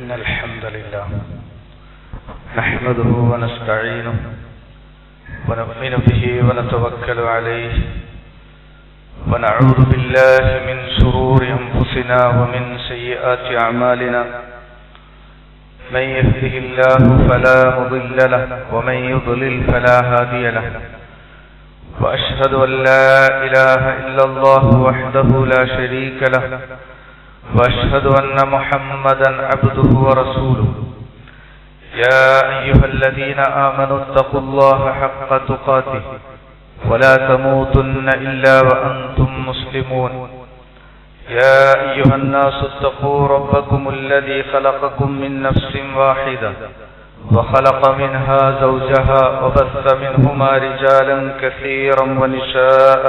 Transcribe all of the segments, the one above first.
إن الحمد لله نحمده ونستعينه ونؤمن به ونتوكل عليه ونعوذ بالله من شرور أنفسنا ومن سيئات أعمالنا من يهده الله فلا مضل له ومن يضلل فلا هادي له وأشهد أن لا إله إلا الله وحده لا شريك له وأشهد أن محمدا عبده ورسوله يا أيها الذين آمنوا اتقوا الله حق تقاته ولا تموتن إلا وأنتم مسلمون يا أيها الناس اتقوا ربكم الذي خلقكم من نفس واحدة وخلق منها زوجها وبث منهما رجالا كثيرا ونساء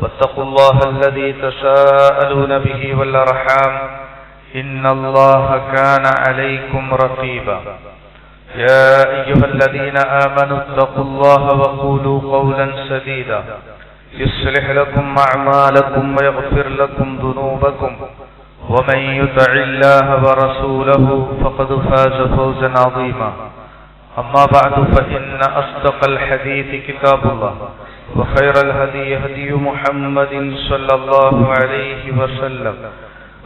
واتقوا الله الذي تساءلون به والأرحام إن الله كان عليكم رقيبا يا أيها الذين آمنوا اتقوا الله وقولوا قولا سديدا يصلح لكم أعمالكم ويغفر لكم ذنوبكم ومن يطع الله ورسوله فقد فاز فوزا عظيما أما بعد فإن أصدق الحديث كتاب الله وخير الهدي هدي محمد صلى الله عليه وسلم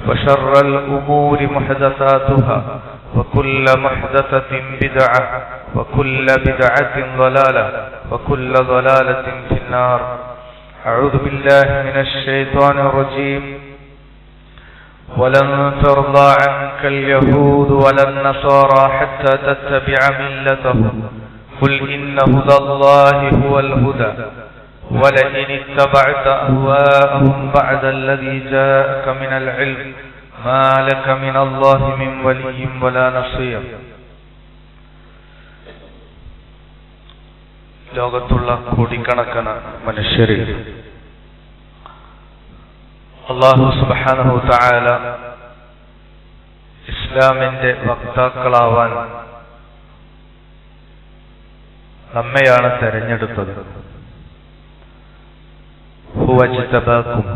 وشر الأمور محدثاتها وكل محدثة بدعة وكل بدعة ضلالة وكل ضلالة في النار. أعوذ بالله من الشيطان الرجيم. ولن ترضى عنك اليهود ولا النصارى حتى تتبع ملتهم قل إن هدى الله هو الهدى ولئن اتبعت أهواءهم بعد الذي جاءك من العلم ما لك من الله من ولي ولا نصير. ലോകത്തുള്ള കോടിക്കണക്കിന് മനുഷ്യരിൽ അല്ലാഹു സുബ്ഹാനഹു തആല ഇസ്ലാമിന്റെ വക്താക്കളാവാൻ നമ്മെയാണ് തെരഞ്ഞെടുത്തത്. ഹുവജ്തബാകും,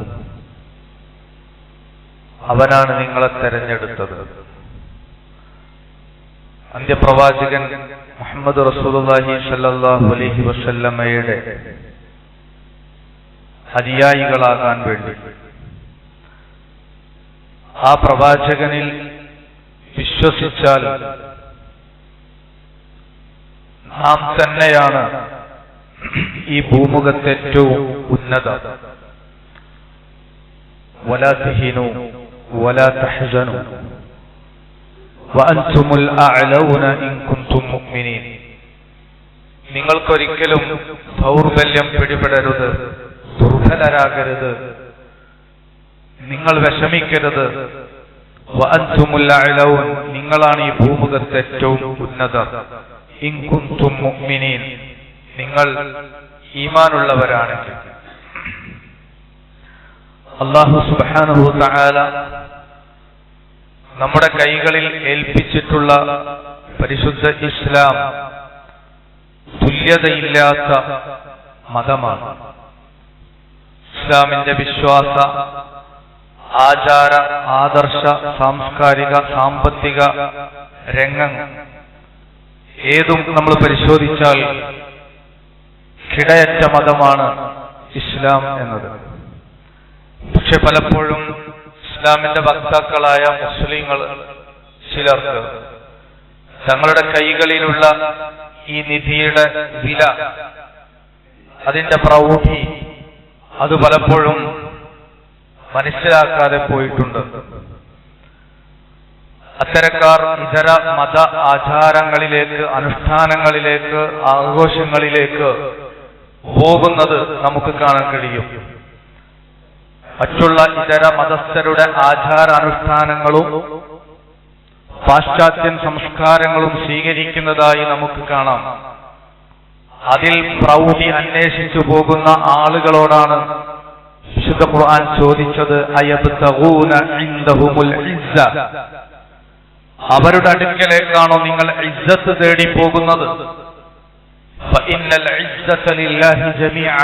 അവനാണ് നിങ്ങളെ തെരഞ്ഞെടുത്തത്. അന്ത്യപ്രവാചകൻ മുഹമ്മദ് റസൂലുള്ളാഹി സ്വല്ലല്ലാഹു അലൈഹി വസല്ലമയുടെ അനുയായികളാകാൻ വേണ്ടി ആ പ്രവാചകനിൽ വിശ്വസിച്ചാൽ നാം തന്നെയാണ് ഈ ഭൂമുഖത്തെ ഏറ്റവും ഉന്നത. വലാ തഹീനു വലാ തഹ്സനു വഅൻതുമുൽ അഅലൗന ഇൻ കുൻതും മുഅ്മിനീൻ. നിങ്ങൾക്കൊരിക്കലും ദൗർബല്യം പിടിപെടരുത്, ദുർബലരാകരുത്, നിങ്ങൾ വിഷമിക്കരുത്. വഅൻതുമുൽ അഅലൗൻ, നിങ്ങളാണ് ഈ ഭൂമുഖത്തെ ഏറ്റവും ഉന്നതർ. ഇൻ കുൻതും മുഅ്മിനീൻ, നിങ്ങൾ ഈമാനുള്ളവരാണെങ്കിൽ. അല്ലാഹു സുബ്ഹാനഹു തആല നമ്മുടെ കൈകളിൽ ഏൽപ്പിച്ചിട്ടുള്ള പരിശുദ്ധ ഇസ്ലാം തുല്യതയില്ലാത്ത മതമാണ്. ഇസ്ലാമിന്റെ വിശ്വാസ, ആചാര, ആദർശ, സാംസ്കാരിക, സാമ്പത്തിക രംഗങ്ങൾ ഏതും നമ്മൾ പരിശോധിച്ചാൽ കിടയറ്റ മതമാണ് ഇസ്ലാം എന്നത്. പക്ഷെ പലപ്പോഴും ഇസ്ലാമിന്റെ വക്താക്കളായ മുസ്ലിങ്ങൾ ചിലർക്ക് തങ്ങളുടെ കൈകളിലുള്ള ഈ നിധിയുടെ വില, അതിന്റെ പ്രൗഢി, അത് പലപ്പോഴും മനസ്സിലാക്കാതെ പോയിട്ടുണ്ട്. അത്തരക്കാർ ഇതര മത ആചാരങ്ങളിലേക്ക്, അനുഷ്ഠാനങ്ങളിലേക്ക്, ആഘോഷങ്ങളിലേക്ക് പോകുന്നത് നമുക്ക് കാണാൻ കഴിയും. മറ്റുള്ള ഇതര മതസ്ഥരുടെ ആചാരാനുഷ്ഠാനങ്ങളും പാശ്ചാത്യൻ സംസ്കാരങ്ങളും സ്വീകരിക്കുന്നതായി നമുക്ക് കാണാം. അതിൽ പ്രൗഢി അന്വേഷിച്ചു പോകുന്ന ആളുകളോടാണ് വിശുദ്ധ ഖുർആൻ ചോദിച്ചത്, അയബ്തഗൂന ഇൻദഹുമുൽ ഇസ്സ, അവരുടെ അടുക്കലേക്കാണോ നിങ്ങൾ ഇസ്സത്ത് തേടി പോകുന്നത്? ഫഇന്നൽ ഇസ്സത ലില്ലാഹി ജമീഅ,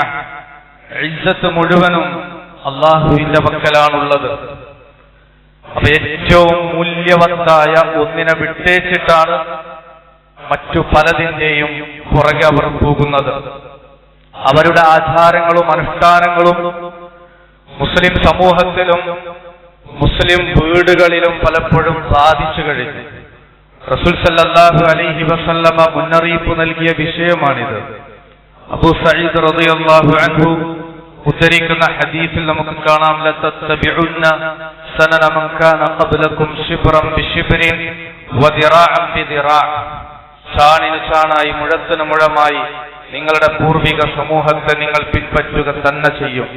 ഇസ്സത്ത് മുഴുവനും അല്ലാഹുവിന്റെ പക്കലാണുള്ളത്. അപ്പൊ ഏറ്റവും മൂല്യവത്തായ ഒന്നിനെ വിട്ടേച്ചിട്ടാണ് മറ്റു പലതിന്റെയും പുറകെ അവർ പോകുന്നത്. അവരുടെ ആചാരങ്ങളും അനുഷ്ഠാനങ്ങളും മുസ്ലിം സമൂഹത്തിലും മുസ്ലിം വീടുകളിലും പലപ്പോഴും ബാധിച്ചു കഴിഞ്ഞു. റസൂൽ സല്ലല്ലാഹു അലൈഹി വസല്ലമ മുന്നറിയിപ്പ് നൽകിയ വിഷയമാണിത്. അബൂ സഈദ് റളിയല്ലാഹു അൻഹു ഉദ്ധരിക്കുന്ന ഹദീസിൽ നമുക്ക് കാണാം, ലതത്തബിഉന്ന സനന മൻ കാന ഖബ്ലകും ശിബ്റൻ ബിശിബ്രിൻ വദിറാഅൻ ബിദിറാഅ. ചാണിന് ചാണായി മുഴത്തിന് മുഴമായി നിങ്ങളുടെ പൂർവിക സമൂഹത്തെ നിങ്ങൾ പിൻപറ്റുക തന്നെ ചെയ്യും.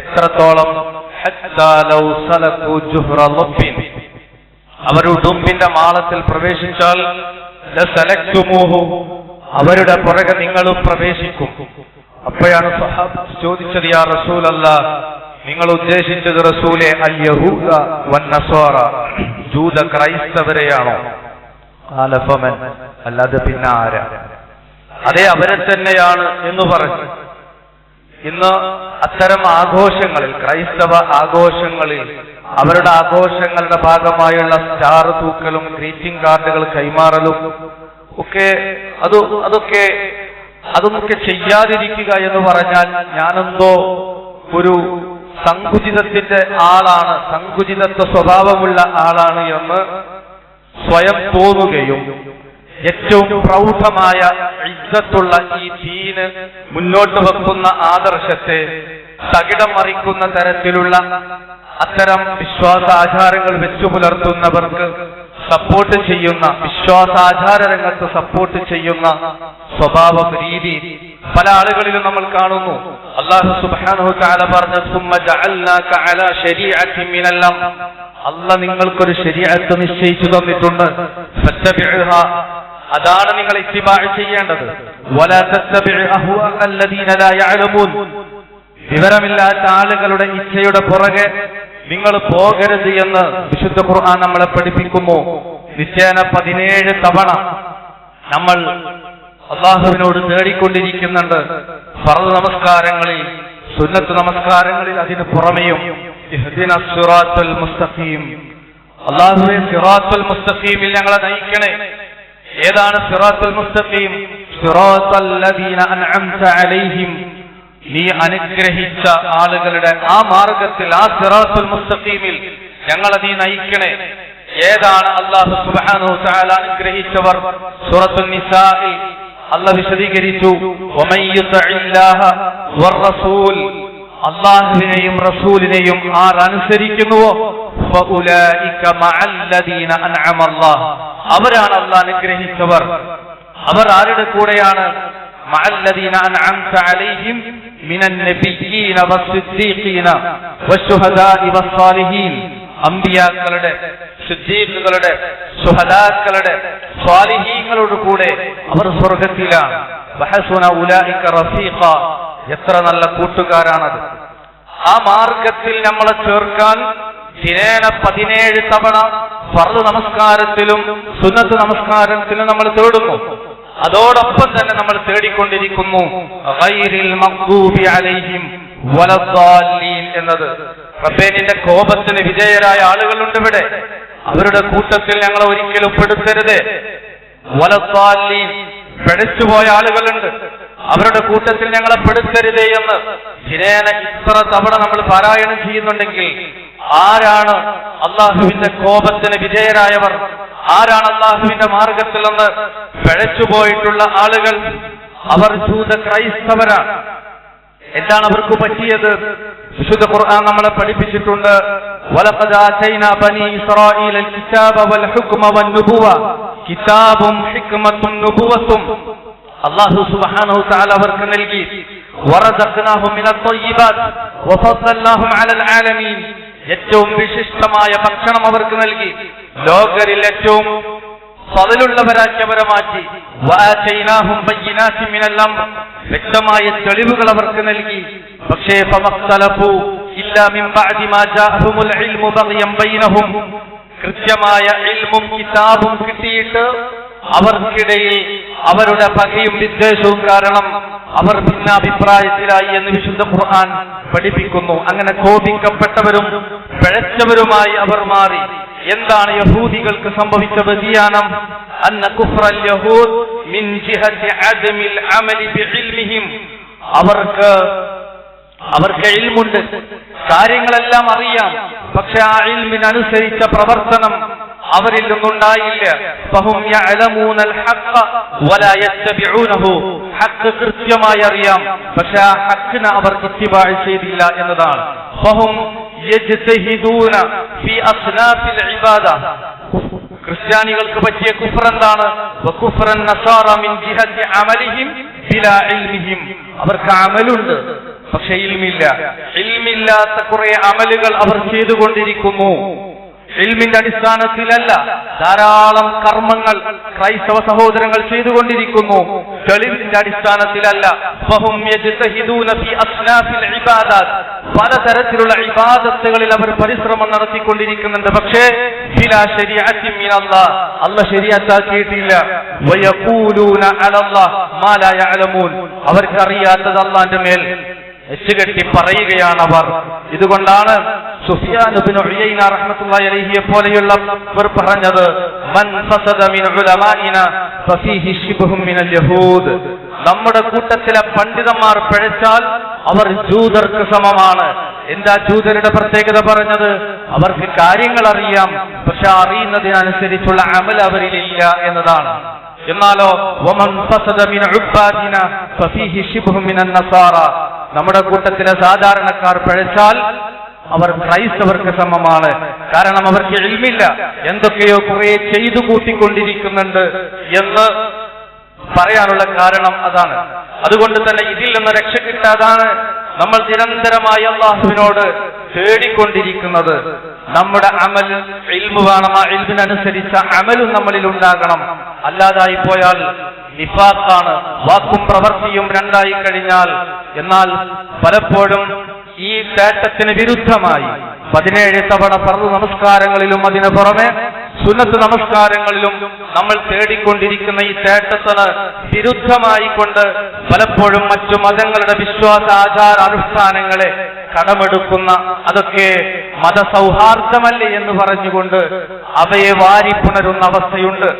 എത്രത്തോളം? ഹത്താ ലൗ സലകൂ ജുഹ്റ ലബ്ബിൻ. അവർ ഉടുമ്പിന്റെ മാളത്തിൽ പ്രവേശിച്ചാൽ ലസലക്തുമൂഹു, അവരുടെ പുറകെ നിങ്ങളും പ്രവേശിക്കും. അപ്പോഴാണ് സ്വഹാബത്ത് ചോദിച്ചത്, യാ റസൂലല്ലാഹ്, നിങ്ങൾ ഉദ്ദേശിച്ചത് റസൂലെ അൽ യഹൂദ വന്നസ്വാറ, ജൂത ക്രൈസ്തവരെയാണോ? ഖാല ഫമൻ, അല്ലാതെ പിന്നെ ആരാ? അതേ, അവരെ തന്നെയാണ് എന്ന് പറഞ്ഞു. ഇന്ന് അത്തരം ആഘോഷങ്ങളിൽ, ക്രൈസ്തവ ആഘോഷങ്ങളിൽ, അവരുടെ ആഘോഷങ്ങളുടെ ഭാഗമായുള്ള സ്റ്റാർ തൂക്കലും ഗ്രീറ്റിംഗ് കാർഡുകൾ കൈമാറലും ഒക്കെ അതൊക്കെ ചെയ്യാതിരിക്കുക എന്ന് പറഞ്ഞാൽ ഞാനെന്തോ ഒരു സങ്കുചിതത്തിന്റെ ആളാണ്, സങ്കുചിതത്വ സ്വഭാവമുള്ള ആളാണ് എന്ന് സ്വയം തോന്നുകയും ഏറ്റവും പ്രൗഢമായ ഇസ്സത്തുള്ള ഈ ദീന് മുന്നോട്ട് വെക്കുന്ന ആദർശത്തെ തകിടം മറിക്കുന്ന തരത്തിലുള്ള അത്തരം വിശ്വാസാചാരങ്ങൾ വെച്ചു പുലർത്തുന്നവർക്ക് സപ്പോർട്ട് ചെയ്യുന്ന, വിശ്വാസാചാര രംഗത്ത് സപ്പോർട്ട് ചെയ്യുന്ന സ്വഭാവ രീതി പല ആളുകളിലും നമ്മൾ കാണുന്നു. അല്ലാഹു സുബ്ഹാനഹു തആല പറഞ്ഞു, സുമ്മ ജഅൽനാക അലാ ശരീഅത്തിൻ മിനൽ അംർ, അല്ലാഹ് നിങ്ങൾക്കൊരു ശരീഅത്ത് നിശ്ചയിച്ചു തന്നിട്ടുണ്ട്. ഫത്തബിഉഹ, അതാണ് നിങ്ങൾ ഇത്തിബാ ചെയ്യേണ്ടത്. വലാ തത്തബിഉ അഹ്വാഅ അല്ലദീന ലാ യഅലമൂൻ, വിവരമില്ലാത്ത ആളുകളുടെ ഇച്ഛയുടെ പുറകെ നിങ്ങൾ പോകരുത് എന്ന് വിശുദ്ധ ഖുർആൻ നമ്മളെ പഠിപ്പിക്കുന്നു. നിശ്ചയന 17 തവണ നമ്മൾ അല്ലാഹുവിനോട് തേടിക്കൊണ്ടിരിക്കുന്നുണ്ട്. ഫർദ് നമസ്കാരങ്ങളിൽ, സുന്നത്ത് നമസ്കാരങ്ങളിൽ, അതിന് പുറമെയും ഇഹ്ദിനസ് സിറാത്തുൽ മുസ്തഖീം, അല്ലാഹുവേ സിറാത്തുൽ മുസ്തഖീമിൽ ഞങ്ങളെ നയിക്കണേ. ഏതാണ് സിറാത്തുൽ മുസ്തഖീം? സിറാത്തൽ ലദീന അൻഅംത അലൈഹിം, നീ അനുഗ്രഹിച്ച ആളുകളുടെ ആ മാർഗത്തിൽ, ആ സിറാത്തുൽ മുസ്തഖീമിൽ ഞങ്ങളെ നീ നയിക്കണേ. ഏതാണ് അല്ലാഹു സുബ്ഹാനഹു തആല അനുഗ്രഹിച്ചവർ? സൂറത്തുൻ നിസാഇൽ അല്ലാഹു വിശദീകരിച്ചു, വമൻ യുതഇല്ലാഹ വറസൂൽ, അല്ലാഹുവിനെയും റസൂലിനെയും ആർ അനുസരിക്കുന്നുവോ ഫഉലൈക മഅല്ലദീന അൻഅമ അല്ലാഹ്, അവരാണ് അല്ലാഹു അനുഗ്രഹിച്ചവർ. അവർ ആരുടെ കൂടെയാണ്? മഅല്ലദീന അൻഅംത അലൈഹിം മിനൻ നബിയ്യീന വസ്സിദ്ദീഖീന വശുഹദാഇ വസ്സാലിഹീൻ, അംബിയാക്കളുടെ, സിദ്ദീഖുകളുടെ, ശുഹദാക്കളുടെ, സ്വാലിഹീങ്ങളുടെ കൂടെ അവർ സ്വർഗ്ഗത്തിലാണ്. വഹസുന ഉലൈക റഫീഖ, എത്ര നല്ല കൂട്ടുകാരാണത്. ആ മാർഗത്തിൽ നമ്മളെ ചേർക്കാൻ ദിനേന 17 തവണ ഫർദ് നമസ്കാരത്തിലും സുന്നത്ത് നമസ്കാരത്തിലും നമ്മൾ തേടുന്നു. അതോടൊപ്പം തന്നെ നമ്മൾ തേടിക്കൊണ്ടിരിക്കുന്നു ഗൈറിൽ മഗ്ദൂബി അലൈഹിം വലദ്ദാലീൻ എന്നത്. റബ്ബേ, നിന്റെ കോപത്തിന് വിധേയരായ ആളുകളുണ്ട് ഇവിടെ, അവരുടെ കൂട്ടത്തിൽ ഞങ്ങളെ ഒരിക്കലും പെടുത്തരുതേ. വലദ്ദാലീൻ, പിഴച്ചുപോയ ആളുകളുണ്ട്, അവരുടെ കൂട്ടത്തിൽ ഞങ്ങളെ പെടുത്തരുതേ എന്ന് ദിനേന ഇത്ര തവണ നമ്മൾ പാരായണം ചെയ്യുന്നുണ്ടെങ്കിൽ ആരാണ് അള്ളാഹുവിന്റെ കോപത്തിന് വിധേയരായവർ? ആരാണ് അള്ളാഹുവിന്റെ മാർഗത്തിൽ നിന്ന് പിഴച്ചുപോയിട്ടുള്ള ആളുകൾ? അവർ ജൂത ക്രൈസ്തവരാണ്. എന്താണ് അവർക്ക് പറ്റിയത്? വിശുദ്ധ ഖുർആൻ നമ്മളെ പഠിപ്പിച്ചിട്ടുണ്ട്, വലഖദ് ആതൈനാ ബനി ഇസ്രായീലൽ കിതാബ വൽ ഹുക്മ വൻ നുബുവ, കിതാബും ഹിക്മത്തും നുബുവത്തും അല്ലാഹു സുബ്ഹാനഹു തആല അവർക്ക് നൽകി. വറസഖ്നാഹും മിനൽ ത്വയ്യിബാത്ത് വഫദ്ദൽനാഹും അലൽ ആലമീൻ, ഏറ്റവും വിശിഷ്ടമായ ഭക്ഷണം അവർക്ക് നൽകി, ലോകരിൽ ഏറ്റവും ഫളലുള്ളവരാക്കി അവരെ മാറ്റി. വആതൈനാഹും ബയ്യിനാത്തിൻ മിനൽ അംർ, വ്യക്തമായ തെളിവുകൾ അവർക്ക് നൽകി. പക്ഷേ ഫമഖ്തലഫു ഇല്ലാ മിൻ ബഅദി മാ ജാഅഹുമുൽ ഇൽമു ബഗ്യൻ ബൈനഹും, കൃത്യമായ ഇൽമും കിതാബും കിട്ടിയിട്ട് അവർക്കിടയിൽ അവരുടെ പകയും വിദ്വേഷവും കാരണം അവർ ഭിന്നാഭിപ്രായത്തിലായി എന്ന് വിശുദ്ധ ഖുർആൻ പഠിപ്പിക്കുന്നു. അങ്ങനെ കോപിക്കപ്പെട്ടവരും പിഴച്ചവരുമായി അവർ മാറി. എന്താണ് യഹൂദികൾക്ക് സംഭവിച്ച വ്യതിയാനം? അന്ന കുഫ്റൽ യഹൂദ് മിൻ ജിഹത്തി അദമിൽ അമലി ബിഇൽമിഹിം. അവർക്ക് ഇൽമുണ്ട്, കാര്യങ്ങളെല്ലാം അറിയാം, പക്ഷെ ആ ഇൽമിനനുസരിച്ച പ്രവർത്തനം അവരിൽ നിന്നുണ്ടായില്ല. ഫഹും യഅലമൂനൽ ഹഖ്ഖ വലാ യത്തബിഊനഹു. ഹഖ് കൃത്യമായി അറിയാം, പക്ഷെ ആ ഹഖിനെ അവർ ഇത്തിബാഅ് ചെയ്തില്ല എന്നതാണ്. ഫഹും യജ്തഹിദൂന ഫീ അസ്നാഫിൽ ഇബാദ. ക്രിസ്ത്യാനികൾക്ക് പറ്റിയ കുഫ്ർ എന്താണ്? വകുഫ്റൻ നസാറ മിൻ ജിഹത്തി അമലിഹിം ബിലാ ഇൽമിഹിം. അവർക്ക് അമലുണ്ട്, പക്ഷെ ഇൽമില്ല. ഇൽമില്ലാത്ത കുറെ അമലുകൾ അവർ ചെയ്തുകൊണ്ടിരിക്കുന്നു. ഇൽമിന്റെ അടിസ്ഥാനത്തിലല്ല, ധാരാളം കർമ്മങ്ങൾ ക്രൈസ്തവ സഹോദരങ്ങൾ ചെയ്തുകൊണ്ടിരിക്കുന്നു. തെളിവിന്റെ അടിസ്ഥാനത്തിലല്ല. ഫഹും യജ്തഹിദൂന ഫീ അസ്നാഫിൽ ഇബാദാത്ത്. പലതരത്തിലുള്ള ഇബാദത്തുകളിൽ അവർ പരിശ്രമം നടത്തിക്കൊണ്ടിരിക്കുന്നുണ്ട്, പക്ഷേ ബിലാ ശരീഅത്തി മിനല്ലാഹ്, അല്ലാഹ് ശരീഅത്താക്കിയിട്ടില്ല. വയഖൂലൂന അലല്ലാഹ് മാ ലാ യഅലമൂൻ. അവർക്കറിയാത്തത് അല്ലാഹുവിന്റെ മേൽ എച്ചുകെട്ടി പറയുകയാണ് അവർ. ഇതുകൊണ്ടാണ് സുഫിയാൻ ഇബ്നു ഉയൈന റഹ്മത്തുള്ളാഹി അലൈഹിയെ പോലെയുള്ളവർ പറഞ്ഞത്, മൻ ഫസദ മിൻ ഉലമാഇന ഫഫീഹി ശിബ്ഹും മിനൽ യഹൂദ്. നമ്മുടെ കൂട്ടത്തിലെ പണ്ഡിതന്മാർ പിഴച്ചാൽ അവർ ജൂതർക്ക് സമമാണ്. എന്താ ജൂതരുടെ പ്രത്യേകത പറഞ്ഞത്? അവർക്ക് കാര്യങ്ങൾ അറിയാം, പക്ഷെ അറിയുന്നതിനനുസരിച്ചുള്ള അമൽ അവരിലില്ല എന്നതാണ്. എന്നാലോ വമൻ ഫസദ മിൻ ഉബ്ബാദിന ഫഫീഹി ശിബ്ഹും മിനൻ നസാറ. നമ്മുടെ കൂട്ടത്തിലെ സാധാരണക്കാർ പിഴച്ചാൽ അവർ ക്രൈസ്തവർക്ക് സമമാണ്. കാരണം അവർക്ക് ഇൽമില്ല, എന്തൊക്കെയോ കുറെ ചെയ്തു കൂട്ടിക്കൊണ്ടിരിക്കുന്നുണ്ട് എന്ന് പറയാനുള്ള കാരണം അതാണ്. അതുകൊണ്ട് തന്നെ ഇതിൽ നിന്ന് രക്ഷ കിട്ടാതാണ് നമ്മൾ നിരന്തരമായി അല്ലാഹുവിനോട് തേടിക്കൊണ്ടിരിക്കുന്നത്. നമ്മുടെ അമൽ ഇൽമു വേണം, ആ ഇൽമിനനുസരിച്ച അമലും നമ്മളിൽ ഉണ്ടാകണം. അല്ലാതായി പോയാൽ നിഫാഖാണ്, വാക്കും പ്രവൃത്തിയും രണ്ടായി കഴിഞ്ഞാൽ. എന്നാൽ പലപ്പോഴും ഈ തേട്ടത്തിന് വിരുദ്ധമായി 17 തവണ ഫർദ് നമസ്കാരങ്ങളിലും അതിനു പുറമെ സുന്നത്ത് നമസ്കാരങ്ങളിലും നമ്മൾ തേടിക്കൊണ്ടിരിക്കുന്ന ഈ തേട്ടത്തിന് വിരുദ്ധമായി കൊണ്ട് പലപ്പോഴും മറ്റു മതങ്ങളുടെ വിശ്വാസ ആചാര അനുഷ്ഠാനങ്ങളെ കടമെടുക്കുന്ന, അതൊക്കെ മതസൗഹാർദ്ദമല്ലേ എന്ന് പറഞ്ഞുകൊണ്ട് അവയെ വാരിപ്പുണരുന്ന അവസ്ഥയുണ്ട്.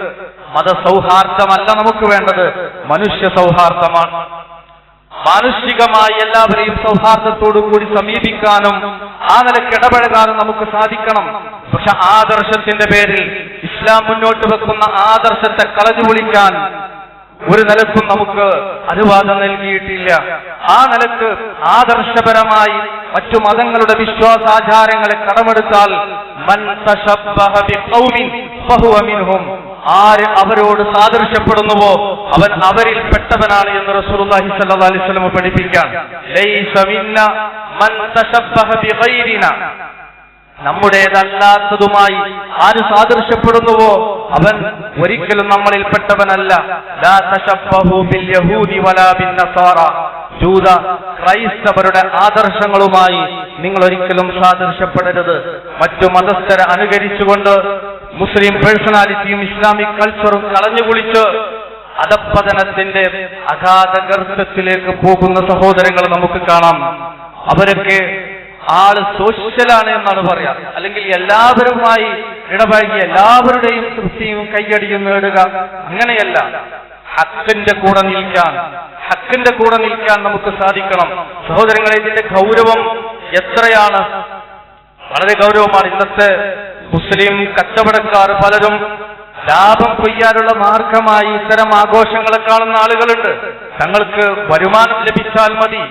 മതസൗഹാർദ്ദമല്ല നമുക്ക് വേണ്ടത്, മനുഷ്യ സൗഹാർദ്ദമാണ്. മാനുഷികമായി എല്ലാവരെയും സൗഹാർദ്ദത്തോടു കൂടി സമീപിക്കാനും ആ നിലയ്ക്ക് ഇടപഴകാനും നമുക്ക് സാധിക്കണം. പക്ഷെ ആദർശത്തിന്റെ പേരിൽ ഇസ്ലാം മുന്നോട്ട് വെക്കുന്ന ആദർശത്തെ കളഞ്ഞു പൊളിക്കാൻ ഒരു നിലക്കും നമുക്ക് അനുവാദം നൽകിയിട്ടില്ല. ആ നിലക്ക് ആദർശപരമായി മറ്റു മതങ്ങളുടെ വിശ്വാസാചാരങ്ങളെ കടമെടുത്താൽ മൻ തശബ്ബഹ ബിഖൗമിൻ ഫഹുവ മിൻഹും. ആര് അവരോട് സാദൃശ്യപ്പെടുന്നുവോ അവൻ അവരിൽ പെട്ടവനാണ് എന്ന് റസൂലുള്ളാഹി സ്വല്ലല്ലാഹു അലൈഹി വസല്ലം പഠിപ്പിക്കാൻ. ലൈസ മിന്ന മൻ തശബ്ബഹ ബിഗൈരിന. നമ്മുടേതല്ലാത്തതുമായി ആര് സാദൃശ്യപ്പെടുന്നുവോ അവൻ ഒരിക്കലും നമ്മളിൽ പെട്ടവനല്ല. ലാ തശബ്ബഹു ബിൽ യഹൂദി വലാ ബിൻ നസാറ. ജൂത ക്രൈസ്തവരുടെ ആദർശങ്ങളുമായി നിങ്ങൾ ഒരിക്കലും സാദൃശ്യപ്പെടരുത്. മറ്റു മതസ്ഥരെ അനുകരിച്ചുകൊണ്ട് മുസ്ലിം പേഴ്സണാലിറ്റിയും ഇസ്ലാമിക് കൾച്ചറും കളഞ്ഞുകുളിച്ച് അധപ്പതനത്തിന്റെ അഗാധ ഗർത്തത്തിലേക്ക് പോകുന്ന സഹോദരങ്ങൾ നമുക്ക് കാണാം. അവരൊക്കെ ആള് സോഷ്യലാണ് എന്നാണ് പറയാ, അല്ലെങ്കിൽ എല്ലാവരുമായി ഇടപഴകി എല്ലാവരുടെയും തൃപ്തിയും കയ്യടിയും നേടുക, അങ്ങനെയല്ല. ഹക്കിന്റെ കൂടെ നിൽക്കാൻ നമുക്ക് സാധിക്കണം. സഹോദരങ്ങളെ, ഇതിന്റെ ഗൗരവം എത്രയാണ്? വളരെ ഗൗരവമാണ്. ഇന്നത്തെ മുസ്ലിം കച്ചവടക്കാർ പലരും ലാഭം കൊയ്യാനുള്ള മാർഗമായി ഇത്തരം ആഘോഷങ്ങളെ കാണുന്ന ആളുകളുണ്ട്. തങ്ങൾക്ക് വരുമാനം ലഭിച്ചാൽ മതി.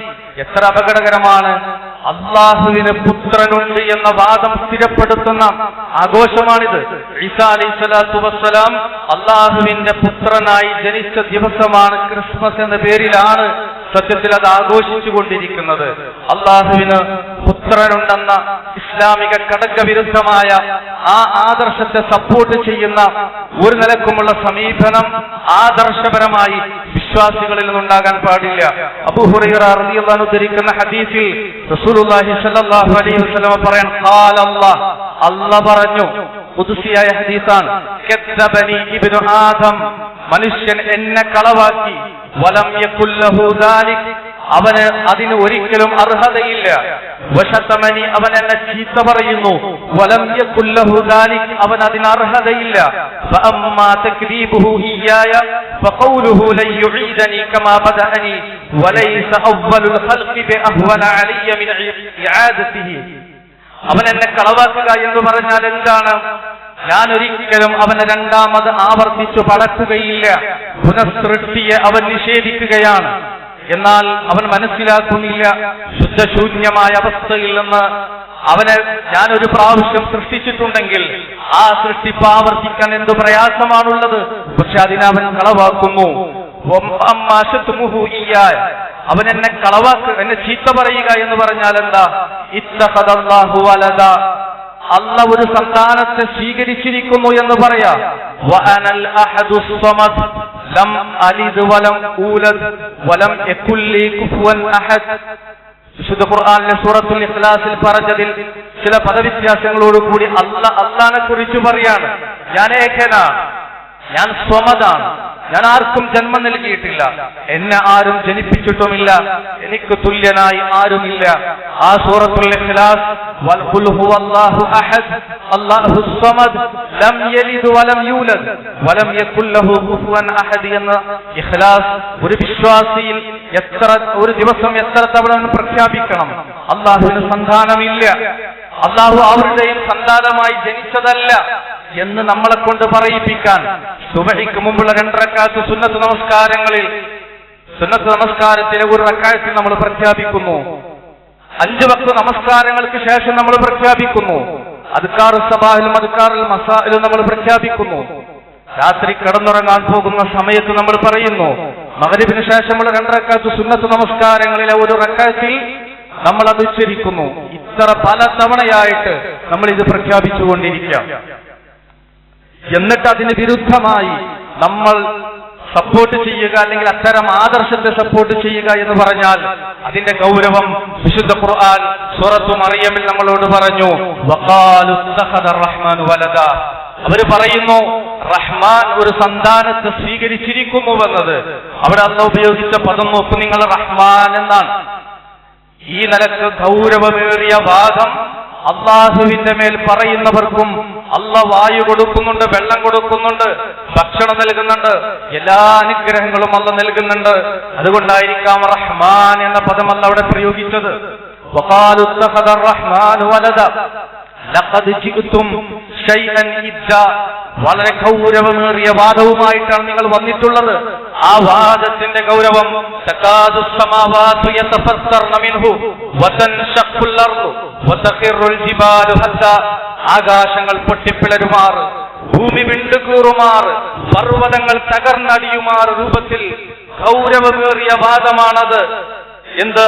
എത്ര അപകടകരമാണ്! അള്ളാഹുവിന് പുത്രനുണ്ട് എന്ന വാദം സ്ഥിരപ്പെടുത്തുന്ന ആഘോഷമാണിത്. ഈസാ അലൈഹിസ്സലാത്തു വസ്സലാം അള്ളാഹുവിന്റെ പുത്രനായി ജനിച്ച ദിവസമാണ് ക്രിസ്മസ് എന്ന പേരിലാണ് സത്യത്തിൽ അത് ആഘോഷിച്ചുകൊണ്ടിരിക്കുന്നത്. അള്ളാഹുവിന് പുത്രനുണ്ടെന്ന ഇസ്ലാമിക ഘടകവിരുദ്ധമായ ആ ആദർശത്തെ സപ്പോർട്ട് ചെയ്യുന്ന ഒരു നിലക്കുമുള്ള സമീപനം ആദർശപരമായി വിശ്വാസികളിൽ നിന്നുണ്ടാകാൻ പാടില്ല. അബൂ ഹുറൈറ റളിയല്ലാഹു അൻഹു ഉദ്ധരിക്കുന്ന ഹദീസിൽ റസൂലുള്ളാഹി സ്വല്ലല്ലാഹു അലൈഹി വസല്ലം പറയാൻ, ഖാല അല്ലാഹ്, അല്ലാഹ് പറഞ്ഞു, ഖുദ്സിയായ ഹദീസാണ്. കദ്ദബനി ഇബ്നു ആദം, മനുഷ്യൻ എന്നെ കളവാക്കി, വലം യകുൽ ലഹു ദാലിക്, അവന് അതിന് ഒരിക്കലും അർഹതയില്ല. വശതമനി, അവൻ എന്നെ ചീത്ത പറയുന്നു, വലം യകുൽ ലഹു ദാലിക്, അവൻ അതിന് അർഹതയില്ല. ഫഅമ്മാ തക്ദീബുഹു ഇയ്യായ ഫഖൗലുഹു ലൻ യുഈദനി കമാ ബദഅനി വലൈസ അവ്വലുൽ ഖൽഖി ബിഅഹ്വന അലയ്യ മിൻ ഇആദതിഹി. അവൻ എന്നെ കളവാക്കുക എന്ന് പറഞ്ഞാൽ എന്താണ്? ഞാൻ ഒരിക്കലും അവനെ രണ്ടാമത് ആവർത്തിച്ചു പടക്കുകയില്ല. പുനഃസൃഷ്ടിയെ അവൻ നിഷേധിക്കുകയാണ്. എന്നാൽ അവൻ മനസ്സിലാക്കുന്നില്ല, ശുദ്ധശൂന്യമായ അവസ്ഥയിൽ നിന്ന് അവനെ ഞാനൊരു പ്രാവശ്യം സൃഷ്ടിച്ചിട്ടുണ്ടെങ്കിൽ ആ സൃഷ്ടിപ്പ് ആവർത്തിക്കാൻ എന്ത് പ്രയാസമാണുള്ളത്. പക്ഷെ അതിനവൻ കളവാക്കുന്നു. അവൻ എന്നെ എന്നെ ചീത്ത പറയുക എന്ന് പറഞ്ഞാൽ എന്താ? ഇത്തഖദല്ലാഹു വലദ, അല്ലാഹു ഒരു സന്താനത്തെ സ്വീകരിച്ചിരിക്കുന്നു എന്ന് പറയാ. വഅനൽ അഹദുസ് സമദ് ലം അലിദ് വലം ഊലദ് വലം യകുൽ ലീ കുഫുവൻ അഹദ്. വിശുദ്ധ ഖുർആനിലെ സൂറത്തുൽ ഇഖ്ലാസിൽ പറഞ്ഞതിൽ ചില പദവ്യത്യാസങ്ങളോട് കൂടി അല്ലാഹനെ കുറിച്ച് പറയാണ്. ഞാൻ ഏകനാണ്, ഞാൻ സ്വമദാണ്, ഞാൻ ആർക്കും ജന്മം നൽകിയിട്ടില്ല, എന്നെ ആരും ജനിപ്പിച്ചിട്ടുമില്ല, എനിക്ക് തുല്യനായി ആരുമില്ല. ആ സൂറത്തുൽ ഇഖ്ലാസ് ഖുൽ ഹുവല്ലാഹു അഹദ് അല്ലാഹുസ് സമദ് ലം യലിദ് വലം യൂലദ് വലം യകുൽ ലഹു കുഫുവൻ അഹദ് എന്ന ഇഖ്ലാസ് ഒരു വിശ്വാസിയിൽ ഒരു ദിവസം എത്ര തവണ പ്രഖ്യാപിക്കണം? അല്ലാഹുവിന് സന്താനമില്ല, അല്ലാഹു അവരുടെയും സന്താനമായി ജനിച്ചതല്ല എന്ന് നമ്മളെ കൊണ്ട് പറയിപ്പിക്കാൻ സുബഹിക്ക് മുമ്പുള്ള 2 റക്അത്ത് സുന്നത്ത് നമസ്കാരത്തിലെ ഒരു റക്അത്തിൽ നമ്മൾ പ്രഖ്യാപിക്കുന്നു. 5 വക്ത് നമസ്കാരങ്ങൾക്ക് ശേഷം നമ്മൾ പ്രഖ്യാപിക്കുന്നു. അദ്കാർ സബാഹിലും അദ്കാർ മസായിലും നമ്മൾ പ്രഖ്യാപിക്കുന്നു. രാത്രി കിടന്നുറങ്ങാൻ പോകുന്ന സമയത്ത് നമ്മൾ പറയുന്നു. മഗ്രിബിന് ശേഷമുള്ള 2 റക്അത്ത് സുന്നത്ത് നമസ്കാരങ്ങളിലെ ഒരു റക്അത്തിൽ നമ്മൾ അത് ഉച്ചരിക്കുന്നു. ഇത്ര പല തവണയായിട്ട് നമ്മൾ ഇത് പ്രഖ്യാപിച്ചുകൊണ്ടിരിക്കാം. എന്നിട്ട് അതിന് വിരുദ്ധമായി നമ്മൾ സപ്പോർട്ട് ചെയ്യുക, അല്ലെങ്കിൽ അത്തരം ആദർശത്തെ സപ്പോർട്ട് ചെയ്യുക എന്ന് പറഞ്ഞാൽ അതിന്റെ ഗൗരവം വിശുദ്ധ ഖുർആൻ സൂറത്തു മറിയമിൽ നമ്മളോട് പറഞ്ഞു. വഖാലു ഇത്തഖദ റഹ്മാനു വലദ, അവർ പറയുന്നു റഹ്മാൻ ഒരു സന്താനത്തെ സ്വീകരിച്ചിരിക്കുന്നുവെന്നത്. അവിടെ അല്ലാഹു ഉപയോഗിച്ച പദം നോക്കൂ നിങ്ങൾ, റഹ്മാൻ എന്നാണ്. ഈ നിലക്ക് ഗൗരവമേറിയ വാദം അള്ളാഹുവിന്റെ മേൽ പറയുന്നവർക്കും അള്ളാഹ് വായു കൊടുക്കുന്നുണ്ട്, വെള്ളം കൊടുക്കുന്നുണ്ട്, ഭക്ഷണം നൽകുന്നുണ്ട്, എല്ലാ അനുഗ്രഹങ്ങളും അള്ളാഹ് നൽകുന്നുണ്ട്. അതുകൊണ്ടായിരിക്കാം റഹ്മാൻ എന്ന പദം അള്ളാഹ് അവിടെ പ്രയോഗിച്ചത്. വഖാലു ഇത്തഖദ റഹ്മാനു വലദ ലഖദ് ജിഅ്തും ശൈഅൻ ഇദ്ദാ, വളരെ ഗൗരവമേറിയ വാദവുമായിട്ടാണ് നിങ്ങൾ വന്നിട്ടുള്ളത്. ആ വാദത്തിന്റെ ഗൗരവം തകാദു സമാവാതു യതഫത്തർന മിൻഹു വതൻശഖുൽ അർദു വതഖിറുൽ ജിബാലു ഹത്താ, ആകാശങ്ങൾ പൊട്ടിപ്പിളരുമാറ്, ഭൂമി വിണ്ടുകീറുമാറ്, പർവ്വതങ്ങൾ തകർന്നടിയുമാറ് രൂപത്തിൽ ഗൗരവമേറിയ വാദമാണത്. എന്ത്?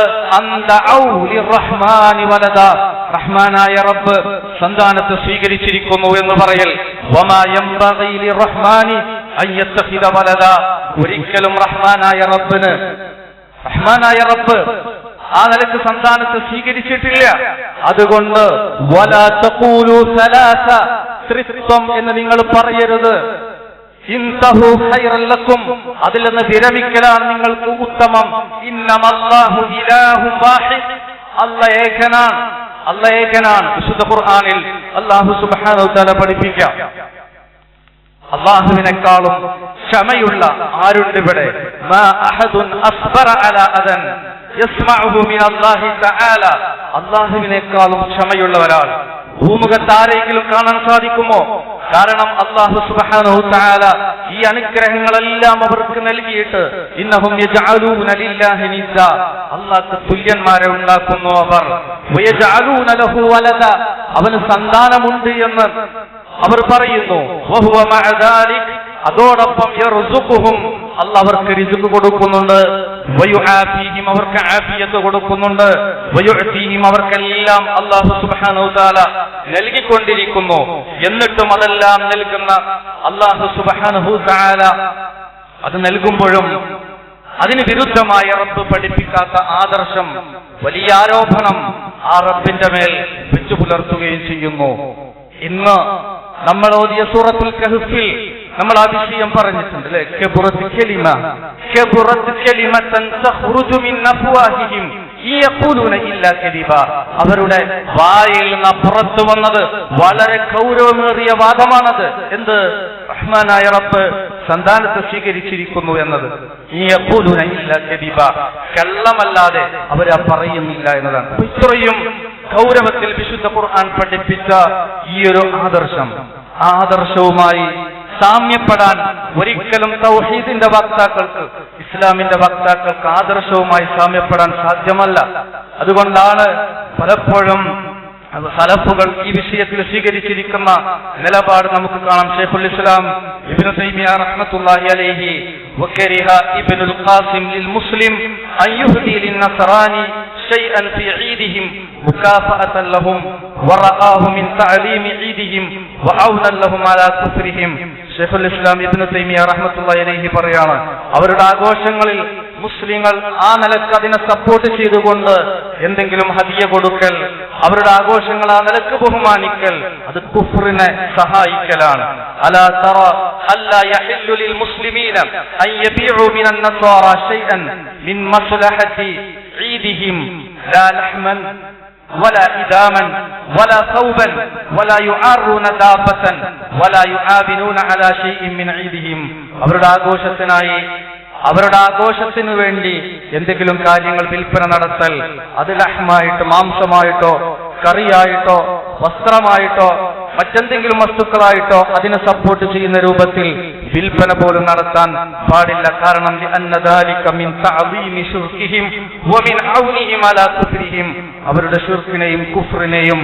റഹ്മാനായ റബ്ബ് സന്താനത്തെ സ്വീകരിച്ചിരിക്കുന്നു എന്ന് പറയൽ. വമാ യംബഗി ലിർറഹ്മാനി അൻ യത്തഖിദ വലദ, ഒരിക്കലും റഹ്മാനായ റബ്ബ് ആ നിലക്ക് സന്താനത്തെ സ്വീകരിച്ചിട്ടില്ല. അതുകൊണ്ട് വലാ തഖൂലു സലാസ, ത്രിത്വം എന്ന് നിങ്ങൾ പറയരുത്. ഇൻതഹു ഖൈറൻ ലക്കും, അതിൽ നിന്ന് വിരമിക്കലാണ് നിങ്ങൾക്ക് ഉത്തമം. ഇന്നമല്ലാഹു ഇലാഹു വാഹിദ്, അല്ലാഹ് ഏകനാണ്. വിശുദ്ധ ഖുർആനിൽ അല്ലാഹു സുബ്ഹാനഹു വ തആല പഠിപ്പിക്കാം. അല്ലാഹുവിനേക്കാളും ക്ഷമയുള്ള ആരുണ്ട് ഇവിടെ? മാ അഹദുൻ അസ്ബറ അലാ അദൻ യസ്മഉഹു മിനല്ലാഹി തആല, അല്ലാഹുവിനേക്കാളും ക്ഷമയുള്ള ഒരാൾ ഭൂമുഖത്ത് ആരെങ്കിലും കാണാൻ സാധിക്കുമോ? കാരണം അല്ലാഹു സുബ്ഹാനഹു തആല ഈ അനുഗ്രഹങ്ങളെല്ലാം അവർക്ക് നൽകിയിട്ട് ഇന്നഹും യജഅലൂന ലില്ലാഹി നിദ്ദ, അല്ലാഹുവിന് തുല്യന്മാരെ ഉണ്ടാക്കുന്നു അവർ. വയജഅലൂന ലഹു വലദ, അവന് സന്താനമുണ്ട് എന്ന് അവർ പറയുന്നു. വഹുവ മഅ ദാലിക്, അതോടൊപ്പം യർസുഖുഹും, അല്ലാഹു അവർക്ക് റിസ്ക് കൊടുക്കുന്നുണ്ട്. വയുആഫീഹിം, അവർക്ക് ആഫിയത്ത് കൊടുക്കുന്നുണ്ട്. വയുഅതീഹിം, അവർക്കെല്ലാം അല്ലാഹു സുബ്ഹാനഹു തആല നൽകിക്കൊണ്ടിരിക്കുന്നു. എന്നിട്ടും അതെല്ലാം നൽകുന്ന അല്ലാഹു സുബ്ഹാനഹു തആല അത് നൽകുമ്പോഴും അതിന് വിരുദ്ധമായ റബ്ബ് പഠിപ്പിക്കാത്ത ആദർശം, വലിയ ആരോപണം ആ റബ്ബിന്റെ മേൽ വെച്ചു പുലർത്തുകയും ചെയ്യുന്നു. ഇന്ന് നമ്മൾ ഓതിയ സൂറത്തുൽ കഹ്ഫിൽ നമ്മൾ ആ വിഷയം പറഞ്ഞിട്ടുണ്ട് അല്ലെ. അവരുടെ വായിൽ നിന്ന് പുറത്തു വന്നത് വളരെ ഗൗരവമേറിയ വാദമാണത്. എന്ത്? റഹ്മാനായ റബ്ബ് സന്താനത്തെ സ്വീകരിച്ചിരിക്കുന്നു എന്നത്. കള്ളമല്ലാതെ അവരാ പറയുന്നില്ല എന്നതാണ്. ഇത്രയും ഗൗരവത്തിൽ വിശുദ്ധ ഖുർആൻ പഠിപ്പിച്ച ഈ ഒരു ആദർശവുമായി സാമ്യപ്പെടാൻ ഒരിക്കലും തൗഹീദിന്റെ വക്താക്കൾക്ക്, ഇസ്ലാമിന്റെ വക്താക്കൾക്ക് ആദർശവുമായി സാമ്യപ്പെടാൻ സാധ്യമല്ല. അതുകൊണ്ടാണ് പലപ്പോഴും സലഫുകൾ ഈ വിഷയത്തിൽ സ്വീകരിച്ചിരിക്കുന്ന നിലപാട് നമുക്ക് കാണാം. ശൈഖുൽ ഇസ്ലാം ഇബ്നു തൈമിയ റഹ്മത്തുള്ളാഹി അലൈഹി വകരിഹ ഇബ്നുൽ ഖാസിം ലിൽ മുസ്ലിം അൻ യുഹ്ദി ലിൻ നസ്റാനി شيئا في عيدهم مكافأة لهم ورآه من تعليم عيدهم وعونا لهم على كفرهم. ശൈഖുൽ ഇസ്ലാം ഇബ്നു തൈമിയ റഹ്മത്തുള്ളാഹി അലൈഹി പറയാണ്, അവരുടെ ആഘോഷങ്ങളിൽ മുസ്ലിങ്ങൾ ആ നിലക്ക് അതിനെ സപ്പോർട്ട് ചെയ്തുകൊണ്ട് എന്തെങ്കിലും ഹദിയ കൊടുക്കൽ, അവരുടെ ആഘോഷങ്ങൾ ആ നിലക്ക് ബഹുമാനിക്കൽ, അത് കുഫ്റിനെ സഹായിക്കലാണ്. അലാ തറ അല്ലാ യഹില്ലു ലിൽ മുസ്ലിമീന അൻ യബീഉ മിനൻ നസ്വാറ ശൈഅൻ മിൻ മസ്ലഹതി ഈദിഹിം ലാ ലഹ്മൻ ولا إداما ولا ثوبا ولا يعارون دابة ولا يعابنون على شيء من عيدهم. അവരുടെ ആഘോഷത്തിനു വേണ്ടി എന്തെങ്കിലും കാര്യങ്ങൾ വിൽപ്പന നടത്തൽ, അത് ലഹ്മായിട്ടോ മാംസമായിട്ടോ കറിയായിട്ടോ വസ്ത്രമായിട്ടോ മറ്റെന്തെങ്കിലും വസ്തുക്കളായിട്ടോ അതിനെ സപ്പോർട്ട് ചെയ്യുന്ന രൂപത്തിൽ വിൽപ്പന പോലും നടത്താൻ പാടില്ല. കാരണം അവരുടെ ശിർക്കിനെയും കുഫ്റിനെയും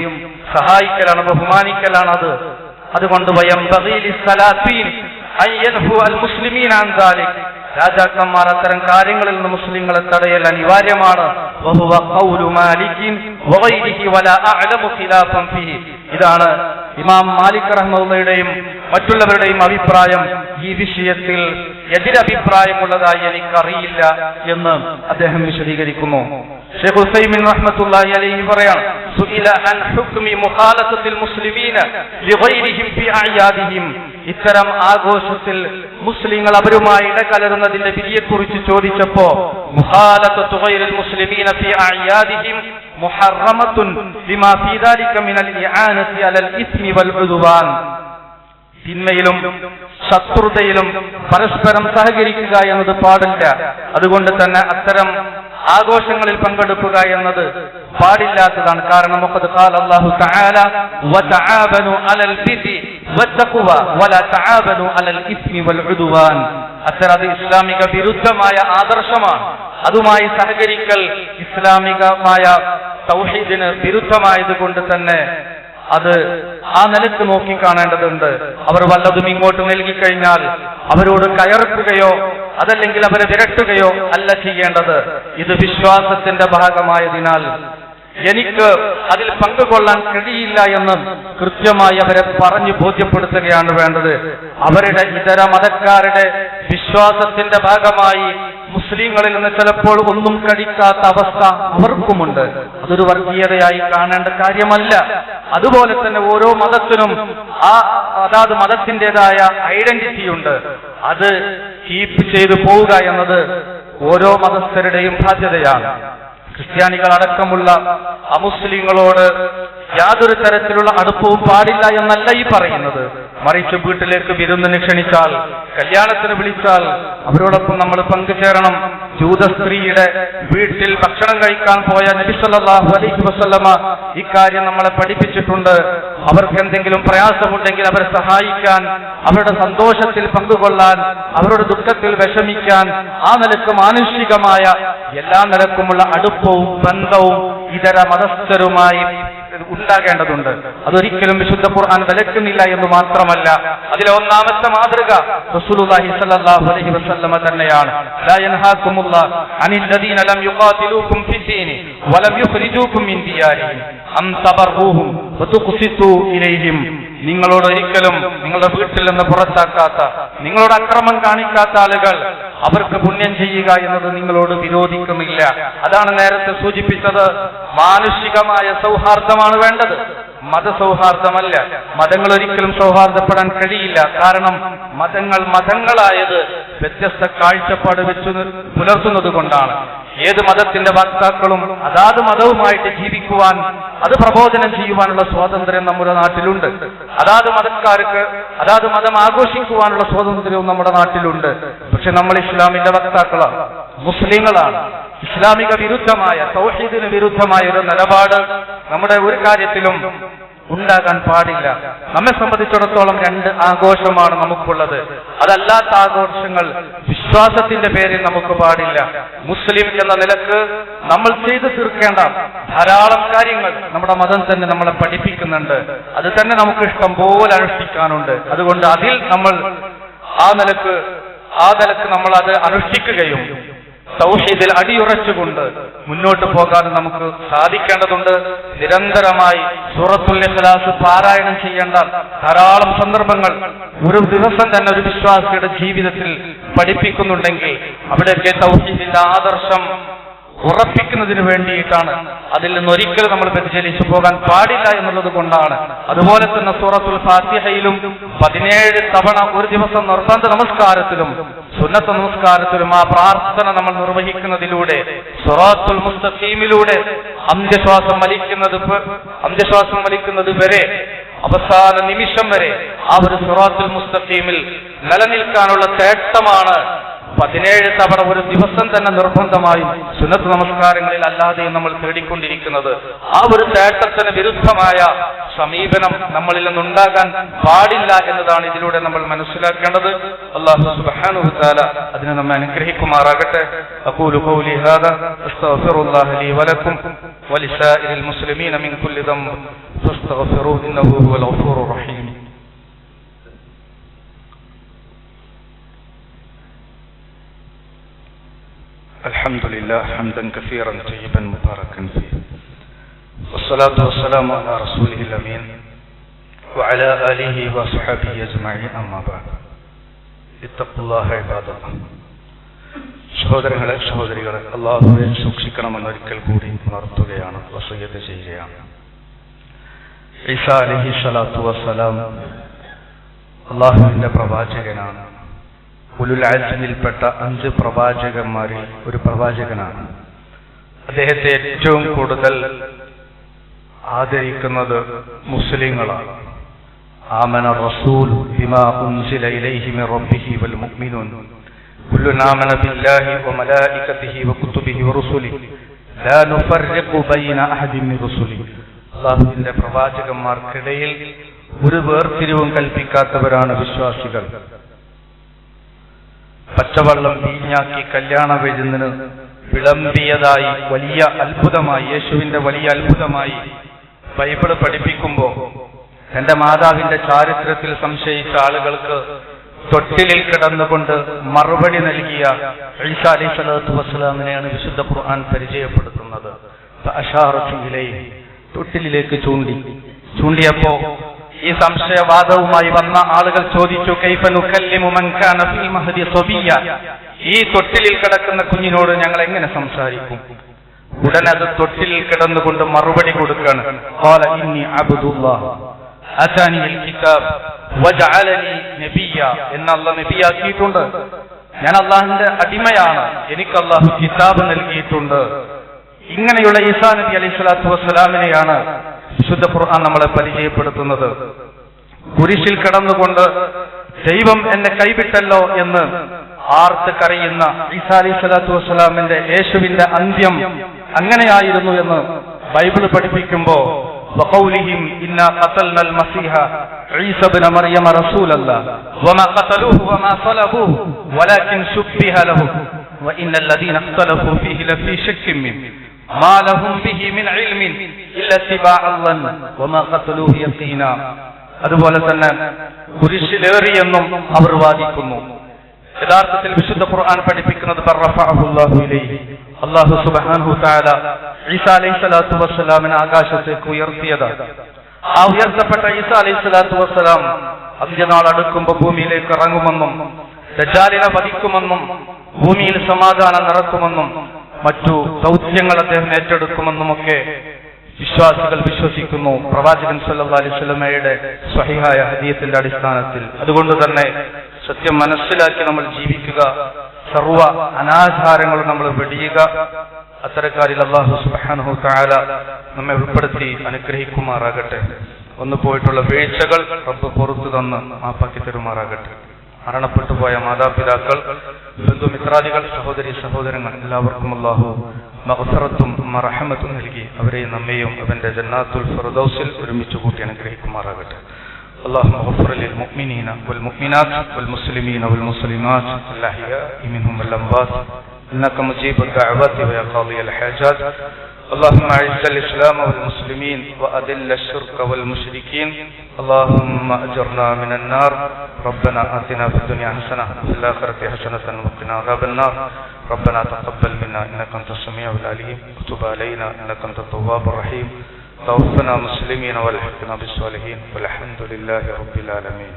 സഹായിക്കലാണ്, ബഹുമാനിക്കലാണ് അത്. അതുകൊണ്ട് രാജാക്കന്മാർ അത്തരം കാര്യങ്ങളിൽ നിന്ന് മുസ്ലിങ്ങളെ തടയൽ അനിവാര്യമാണ്. ഇതാണ് ഇമാം മാലിക് റഹ്മത്തുള്ളാഹിയുടെയും മറ്റുള്ളവരുടെയും അഭിപ്രായം. ഈ വിഷയത്തിൽ എതിരഭിപ്രായമുള്ളതായി എനിക്കറിയില്ല എന്ന് അദ്ദേഹം വിശദീകരിക്കുന്നു. ശൈഖ് ഉസൈമിൻ റഹ്മത്തുള്ളാഹി അലൈഹി പറയാണ്, സുഇല അൻ ഹുക്മി മുഖാലഫത്തിൽ മുസ്ലിമീന ലിഗൈരിഹിം ഫി അഅയാദിഹിം. ഇത്തരം ആഘോഷത്തിൽ മുസ്ലിങ്ങൾ അവരുമായി ഇടകലരുന്നതിന്റെ വിധിയെക്കുറിച്ച് ചോദിച്ചപ്പോ മുഖാലഫത്തു ഗൈറിൽ മുസ്ലിമീന ഫി അഅയാദിഹിം മുഹറമത്തുൻ ലിമാ ഫീ ദാലിക മിനൽ ഇആനതി അലൽ ഇസ്മി വൽ ഉദ്വാൻ. തിന്മയിലും ശത്രുതയിലും പരസ്പരം സഹകരിക്കുക എന്നത് പാടില്ല. അതുകൊണ്ട് തന്നെ അത്തരം ആഘോഷങ്ങളിൽ പങ്കെടുക്കുക എന്നത് പാടില്ലാത്തതാണ്. കാരണം അല്ലാഹു തആല വതആബനു അലൽ ബിർരി വത്തഖ്വ വലാ തആബനു അലൽ ഇസ്മി വൽ ഉദ്വാൻ. അത്തരം ഇസ്ലാമിക വിരുദ്ധമായ ആദർശമാണ്. അതുമായി സഹകരിക്കൽ ഇസ്ലാമികമായ തൗഹീദിന് വിരുദ്ധമായതുകൊണ്ട് തന്നെ അത് ആ നിലക്ക് നോക്കിക്കാണേണ്ടതുണ്ട്. അവർ വല്ലതും ഇങ്ങോട്ട് നൽകിക്കഴിഞ്ഞാൽ അവരോട് കയർക്കുകയോ അതല്ലെങ്കിൽ അവരെ വിരട്ടുകയോ അല്ല ചെയ്യേണ്ടത്. ഇത് വിശ്വാസത്തിന്റെ ഭാഗമായതിനാൽ എനിക്ക് അതിൽ പങ്കുകൊള്ളാൻ കഴിയില്ല എന്ന് കൃത്യമായി അവരെ പറഞ്ഞു ബോധ്യപ്പെടുത്തുകയാണ് വേണ്ടത്. അവരുടെ ഇതര മതക്കാരുടെ വിശ്വാസത്തിന്റെ ഭാഗമായി മുസ്ലിങ്ങളിൽ നിന്ന് ചിലപ്പോൾ ഒന്നും കഴിക്കാത്ത അവസ്ഥ അവർക്കുമുണ്ട്. അതൊരു വർഗീയതയായി കാണേണ്ട കാര്യമല്ല. അതുപോലെ തന്നെ ഓരോ മതത്തിനും അതാത് മതത്തിൻ്റെതായ ഐഡന്റിറ്റി ഉണ്ട്. അത് കീപ്പ് ചെയ്തു പോവുക എന്നത് ഓരോ മതസ്ഥരുടെയും ബാധ്യതയാണ്. ക്രിസ്ത്യാനികൾ അടക്കമുള്ള അമുസ്ലിങ്ങളോട് യാതൊരു തരത്തിലുള്ള അടുപ്പവും പാടില്ല എന്നല്ല ഈ പറയുന്നത്. മറിച്ച് വീട്ടിലേക്ക് വിരുന്നിന് ക്ഷണിച്ചാൽ, കല്യാണത്തിന് വിളിച്ചാൽ അവരോടൊപ്പം നമ്മൾ പങ്കുചേരണം. ജൂത സ്ത്രീയുടെ വീട്ടിൽ ഭക്ഷണം കഴിക്കാൻ പോയ നബി സല്ലല്ലാഹു അലൈഹി വസല്ലമ ഇക്കാര്യം നമ്മളെ പഠിപ്പിച്ചിട്ടുണ്ട്. അവർക്ക് എന്തെങ്കിലും പ്രയാസമുണ്ടെങ്കിൽ അവരെ സഹായിക്കാൻ, അവരുടെ സന്തോഷത്തിൽ പങ്കുകൊള്ളാൻ, അവരുടെ ദുഃഖത്തിൽ വിഷമിക്കാൻ, ആ നിലക്ക് മാനുഷികമായ എല്ലാ നിലക്കുമുള്ള അടുപ്പവും ബന്ധവും ഇതര മതസ്ഥരുമായി ഉണ്ടാകേണ്ടതുണ്ട്. അതൊരിക്കലും വിശുദ്ധ ഖുർആൻ വിലക്കുന്നില്ല എന്ന് മാത്രമല്ല, അതിലെ ഒന്നാമത്തെ മാതൃക റസൂലുള്ളാഹി സ്വല്ലല്ലാഹു അലൈഹി വസല്ലമ തന്നെയാണ്. ലാ യൻഹാകുമുല്ലാഹു അനിൽ ലദീന ലം യുഖാതിലൂകും ഫിദ്ദീനി വലം യുഖ്രിജൂകും മിൻ ദിയാരിഹിം അൻ തബറൂഹും വതുഖ്സിതു ഇലൈഹിം. നിങ്ങളോട് ഒരിക്കലും നിങ്ങളുടെ വീട്ടിൽ നിന്ന് പുറത്താക്കാത്ത, നിങ്ങളോട് അക്രമം കാണിക്കാത്ത ആളുകൾ, അവർക്ക് പുണ്യം ചെയ്യുക എന്നത് നിങ്ങളോട് വിരോധിക്കുന്നില്ല. അതാണ് നേരത്തെ സൂചിപ്പിച്ചത്. മാനുഷികമായ സൗഹാർദ്ദമാണ് വേണ്ടത്. മതസൗഹാർദ്ദമല്ല. മതങ്ങൾ ഒരിക്കലും സൗഹാർദ്ദപ്പെടാൻ കഴിയില്ല. കാരണം മതങ്ങൾ മതങ്ങളായത് വ്യത്യസ്ത കാഴ്ചപ്പാട് വെച്ച് പുലർത്തുന്നത് കൊണ്ടാണ്. ഏത് മതത്തിന്റെ വക്താക്കളും അതാത് മതവുമായിട്ട് ജീവിക്കുവാൻ, അത് പ്രബോധനം ചെയ്യുവാനുള്ള സ്വാതന്ത്ര്യം നമ്മുടെ നാട്ടിലുണ്ട്. അതാത് മതക്കാർക്ക് അതാത് മതം ആഘോഷിക്കുവാനുള്ള സ്വാതന്ത്ര്യവും നമ്മുടെ നാട്ടിലുണ്ട്. പക്ഷെ നമ്മൾ ഇസ്ലാമിന്റെ വക്താക്കളാണ്, മുസ്ലിങ്ങളാണ്. ഇസ്ലാമിക വിരുദ്ധമായ, തൗഹീദിന് വിരുദ്ധമായ ഒരു നിലപാട് നമ്മുടെ ഒരു കാര്യത്തിലും ഉണ്ടാകാൻ പാടില്ല. നമ്മെ സംബന്ധിച്ചിടത്തോളം രണ്ട് ആഘോഷമാണ് നമുക്കുള്ളത്. അതല്ലാത്ത ആഘോഷങ്ങൾ വിശ്വാസത്തിന്റെ പേരിൽ നമുക്ക് പാടില്ല. മുസ്ലിം എന്ന നിലക്ക് നമ്മൾ ചെയ്തു തീർക്കേണ്ട ധാരാളം കാര്യങ്ങൾ നമ്മുടെ മതം തന്നെ നമ്മളെ പഠിപ്പിക്കുന്നുണ്ട്. അത് തന്നെ നമുക്ക് ഇഷ്ടം പോലെ അനുഷ്ഠിക്കാനുണ്ട്. അതുകൊണ്ട് അതിൽ നമ്മൾ ആ നിലക്ക് നമ്മൾ അത് അനുഷ്ഠിക്കുകയും തൗഹീദിൽ അടിയുറച്ചുകൊണ്ട് മുന്നോട്ട് പോകാൻ നമുക്ക് സാധിക്കേണ്ടതുണ്ട്. നിരന്തരമായി സൂറത്തുൽ ഇഖ്ലാസ് പാരായണം ചെയ്യേണ്ട ധാരാളം സന്ദർഭങ്ങൾ ഒരു ദിവസം തന്നെ ഒരു വിശ്വാസിയുടെ ജീവിതത്തിൽ പഠിപ്പിക്കുന്നുണ്ടെങ്കിൽ അവിടെയൊക്കെ തൗഹീദിന്റെ ആദർശം ഉറപ്പിക്കുന്നതിന് വേണ്ടിയിട്ടാണ്. അതിൽ നിന്നൊരിക്കലും നമ്മൾ വ്യതിചലിച്ചു പോകാൻ പാടില്ല എന്നുള്ളത് കൊണ്ടാണ്. അതുപോലെ തന്നെ സൂറത്തുൽ ഫാത്തിഹയിലും 17 തവണ ഒരു ദിവസം നിർബന്ധ നമസ്കാരത്തിലും സുന്നത്ത് നമസ്കാരത്തിലും ആ പ്രാർത്ഥന നമ്മൾ നിർവഹിക്കുന്നതിലൂടെ സിറാത്തുൽ മുസ്തഖീമിലൂടെ അന്ത്യശ്വാസം വലിക്കുന്നത് വരെ, അവസാന നിമിഷം വരെ ആ ഒരു സിറാത്തുൽ മുസ്തഖീമിൽ നിലനിൽക്കാനുള്ള തേട്ടമാണ് 17 തവണ ഒരു ദിവസം തന്നെ നിർബന്ധമായും സുന്നത്ത് നമസ്കാരങ്ങളിൽ അല്ലാതെയും നമ്മൾ തേടിക്കൊണ്ടിരിക്കുന്നത്. ആ ഒരു തേട്ടത്തിന് വിരുദ്ധമായ സമീപനം നമ്മളിൽ നിന്നുണ്ടാകാൻ പാടില്ല എന്നതാണ് ഇതിലൂടെ നമ്മൾ മനസ്സിലാക്കേണ്ടത്. അല്ലാഹു സുബ്ഹാനഹു വ തആല അതിനെ നമ്മെ അനുഗ്രഹിക്കുമാറാകട്ടെ. അഖൂലു ഖൗലി ഹാദാ അസ്തഗ്ഫിറുല്ലാഹ ലീ വലക്കും വലിസാഇരിൽ മുസ്ലിമീന മിൻ കുല്ലി ദംബ് ഫസ്തഗ്ഫിറൂഹു ഇന്നഹു ഹുവൽ ഗഫൂറുർ റഹീം. الحمد لله حمدا كثيرا طيبا مباركا فيه والصلاة والسلام على رسوله الأمين وعلى آله وصحبه أجمعين أما بعد اتقوا الله عباد الله. സഹോദരങ്ങളെ സഹോദരികളെ, അല്ലാഹുവെ സൂക്ഷിക്കണമെന്ന് ഒരിക്കൽ കൂടി ഉണർത്തുകയാണ്, വസിയ്യത്ത് ചെയ്യുകയാണ്. ഈസാ അലൈഹിസ്സലാത്തു വസ്സലാം അല്ലാഹുവിന്റെ പ്രവാചകനാണ്. ഉലുൽ അസ്മിൽപ്പെട്ട 5 പ്രവാചകന്മാരിൽ ഒരു പ്രവാചകനാണ്. അദ്ദേഹത്തെ ഏറ്റവും കൂടുതൽ ആദരിക്കുന്നത് മുസ്ലിങ്ങളാണ്. ആമന റസൂലു ബിമാ ഉൻസില ഇലൈഹി മിർ റബ്ബിഹി വൽ മുഅ്മിനൂൻ കുല്ലുൻ ആമന ബില്ലാഹി വ മലായികതിഹി വ കുതുബിഹി വ റുസുലിഹി ലാ നുഫർരിഖു ബൈന അഹദിൻ മിർ റുസുലിഹി. അല്ലാഹുവിന്റെ പ്രവാചകന്മാർക്കിടയിൽ ഒരു വേർതിരിവും കൽപ്പിക്കാത്തവരാണ് വിശ്വാസികൾ. പച്ചവെള്ളം വീഞ്ഞാക്കി കല്യാണ വിരുന്നിന് വിളമ്പിയതായി വലിയ അത്ഭുതമായി, യേശുവിന്റെ വലിയ അത്ഭുതമായി ബൈബിള് പഠിപ്പിക്കുമ്പോൾ തന്റെ മാതാവിന്റെ ചാരിത്രത്തിൽ സംശയിച്ച ആളുകൾക്ക് തൊട്ടിലിൽ കിടന്നുകൊണ്ട് മറുപടി നൽകിയ ഈസാ അലൈഹിസ്സലാത്തു വസ്സലാമിനെയാണ് വിശുദ്ധ ഖുർആൻ പരിചയപ്പെടുത്തുന്നത്. തൊട്ടിലിലേക്ക് ചൂണ്ടിയപ്പോ ഈ സംശയവാദവുമായി വന്ന ആളുകൾ ചോദിച്ചു, കൈഫ നുകല്ലിമു മൻ കാന ഫിൽ മഹ്ദി സബിയ്യ, ഈ തൊട്ടിലിൽ കിടക്കുന്ന കുഞ്ഞിനോട് ഞങ്ങൾ എങ്ങനെ സംസാരിക്കും? ഉടനെ അത് തൊട്ടിലിൽ കിടന്നുകൊണ്ട് മറുപടി കൊടുക്കുകയാണ്, ഖാല ഇന്നി അബ്ദുല്ലാഹ് അതാനിൽ കിതാബ് വജഅലനി നബിയ്യ, എന്നെ അല്ലാഹു നബിയാക്കിയിട്ടുണ്ട്. ഞാൻ അല്ലാഹുവിന്റെ അടിമയാണ്, എനിക്ക് അല്ലാഹു കിതാബ് നൽകിയിട്ടുണ്ട്. ഇങ്ങനെയുള്ള ഈസാ നബി അലൈഹിസ്സലാത്തു വസ്സലാമിനെയാണ് വിശുദ്ധ ഖുർആൻ നമ്മളെ പരിചയപ്പെടുത്തുന്നത്. കുരിശിൽ കിടന്നുകൊണ്ട് ദൈവം എന്നെ കൈവിട്ടല്ലോ എന്ന് ആർത്ത് കരയുന്ന ഈസാ അലൈഹിസ്സലാത്തു വസ്സലാമിന്റെ യേശുവിന്റെ അന്ത്യം അങ്ങനെയായിരുന്നു എന്ന് ബൈബിൾ പഠിപ്പിക്കുമ്പോ വഖൗലിഹിം ഇന്നാ ഖതൽനൽ മസീഹ ഈസ ഇബ്ന മർയമ റസൂലല്ലാഹ് വമാ ഖതലൂഹു വമാ സലബൂഹു വലാകിൻ ശുബ്ബിഹ ലഹു വഇന്നൽ ലദീന ഇഖ്തലഫൂ ഫീഹി ലഫീ ശക്കിൻ മിൻഹു മാ ലഹും ബിഹി മിൻ ഇൽമിൻ ഇല്ലാ ഇത്തിബാഅൽ വന്ന വമാ ഖതലൂഹു യഖീനാ. അതുപോലെ തന്നെ കുരിശിലേറിയെന്നും അവർ വാദിക്കുന്നു. യഥാർത്ഥത്തിൽ വിശുദ്ധ ഖുർആൻ പഠിപ്പിക്കുന്നത് ബറഫഅഹുല്ലാഹു ഇലൈഹി, അല്ലാഹു സുബ്ഹാനഹു തആല ഈസാ അലൈഹിസ്സലാത്തു വസ്സലാമിനെ ആകാശത്തേക്ക് ഉയർത്തിയതാണ്. ആ ഉയർത്തപ്പെട്ട ഈസാ അലൈഹിസ്സലാത്തു വസ്സലാം അന്ത്യനാൾ അടുക്കുമ്പോൾ ഭൂമിയിലേക്ക് ഇറങ്ങുമെന്നും ദജ്ജാലിനെ വധിക്കുമെന്നും ഭൂമിയിൽ സമാധാനം നടക്കുമെന്നും മറ്റു ദൗത്യങ്ങൾ അദ്ദേഹം ഏറ്റെടുക്കുമെന്നുമൊക്കെ വിശ്വാസികൾ വിശ്വസിക്കുന്നു പ്രവാചകൻ സല്ലല്ലാഹു അലൈഹി വസല്ലമയുടെ സ്വഹീഹായ ഹദീസിന്റെ അടിസ്ഥാനത്തിൽ. അതുകൊണ്ട് തന്നെ സത്യം മനസ്സിലാക്കി നമ്മൾ ജീവിക്കുക, സർവ്വ അനാചാരങ്ങളും നമ്മൾ വെടിയുക. അത്തരക്കാരിൽ അല്ലാഹു സുബ്ഹാനഹു തആല നമ്മെ ഉൾപ്പെടുത്തി അനുഗ്രഹിക്കുമാറാകട്ടെ. വന്നു പോയിട്ടുള്ള വീഴ്ചകൾ റബ്ബ് പുറത്തു തന്ന് മാപ്പാക്കി തരുമാറാകട്ടെ. മരണപ്പെട്ടു പോയ മാതാപിതാക്കൾ, ബന്ധുമിത്രാദികൾ, സഹോദരി സഹോദരങ്ങൾ എല്ലാവർക്കും അല്ലാഹു മഗ്ഫിറത്തും മർഹമത്തും നൽകി അവരെയും നമ്മെയും അവന്റെ ജന്നാത്തുൽ ഫിർദൗസിൽ ഒരുമിച്ച് കൂട്ടി അനുഗ്രഹിക്കുമാറാകട്ടെ. اللهم اغفر للمؤمنين والمؤمنات والمسلمين والمسلمات الأحياء منهم والأموات إنك مجيب الدعوات ويا قاضي الحاجات. اللهم أعز الإسلام والمسلمين وأذل الشرك والمشركين. اللهم أجرنا من النار. ربنا آتنا في الدنيا حسنة وفي الآخرة حسنة وقنا عذاب النار. ربنا تقبل منا إنك أنت السميع العليم وتب علينا إنك أنت التواب الرحيم. توفنا مسلمين والحقنا بالصالحين والحمد لله رب العالمين.